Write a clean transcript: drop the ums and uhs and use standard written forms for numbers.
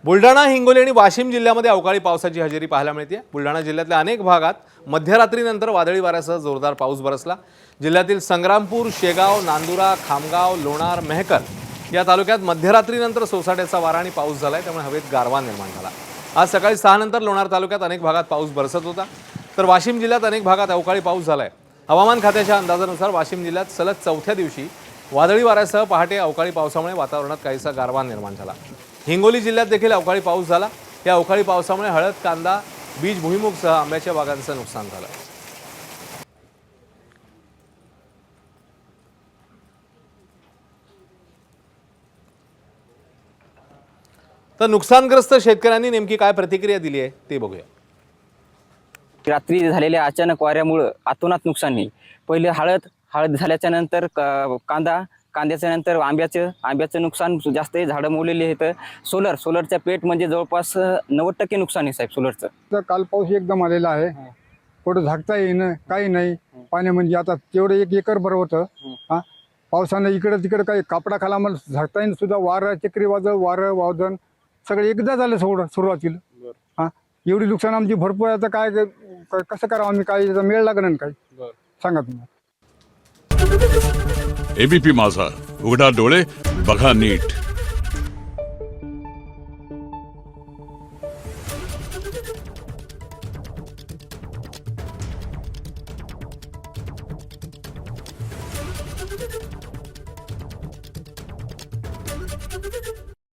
बुलढाणा, हिंगोली आणि वाशिम जिल्ह्यामध्ये अवकाळी पावसाची हजेरी पाहायला मिळते। बुलढाणा जिल्ह्यातल्या अनेक भागात मध्यरात्रीनंतर वादळी वाऱ्यासह जोरदार पाऊस बरसला। जिल्ह्यातील संग्रामपूर, शेगाव, नांदुरा, खामगाव, लोणार, मेहकर या तालुक्यात मध्यरात्रीनंतर सोसाट्याचा वारा आणि पाऊस झालाय, त्यामुळे हवेत गारवा निर्माण झाला। आज सकाळी 6 नंतर लोणार तालुक्यात अनेक भागात पाऊस बरसत होता, तर वाशिम जिल्ह्यात अनेक भागात अवकाळी पाऊस झालाय। हवामान खात्याच्या अंदाजानुसार वाशिम जिल्ह्यात सलग चौथ्या दिवशी वादळी वाऱ्यासह पहाटे अवकाळी पावसामुळे वातावरणात काहीसा गारवा निर्माण झाला। हिंगोली जिल्ह्यात देखील अवकाळी पाऊस झाला। या अवकाळी पावसामुळे हळद, कांदा, बीज भुईमुगसह आंब्याच्या बागांचं नुकसान झालं। तर नुकसानग्रस्त शेतकऱ्यांनी नेमकी काय प्रतिक्रिया दिली आहे ते बघूया। रात्री झालेल्या अचानक वाऱ्यामुळे अतोनात नुकसान नाही। पहिले हळद झाल्याच्या नंतर कांद्याच्या नंतर आंब्याचं नुकसान जास्त आहे। झाडं मोडलेली आहेत। सोलरच्या पेट म्हणजे जवळपास 90% नुकसान आहे साहेब सोलरचं। तर काल पाऊस एकदम आलेला आहे, कुठं झाकता येईन काही नाही। पाणी म्हणजे आता तेवढं 1 एकर भर होतं। पावसानं इकडं तिकडं काही कापडा खाला मला झाकता येईन सुद्धा। वारं, चक्रीवादळ, वारं वादळ सगळं एकदा झालं सुरुवातीला। एवढी नुकसान आमची भरपूर आहे। आता काय कसं करावं आम्ही, काय मेळ लागणार काय सांगा तुम्ही। एबीपी माझा, उघडा डोळे बघा नीट।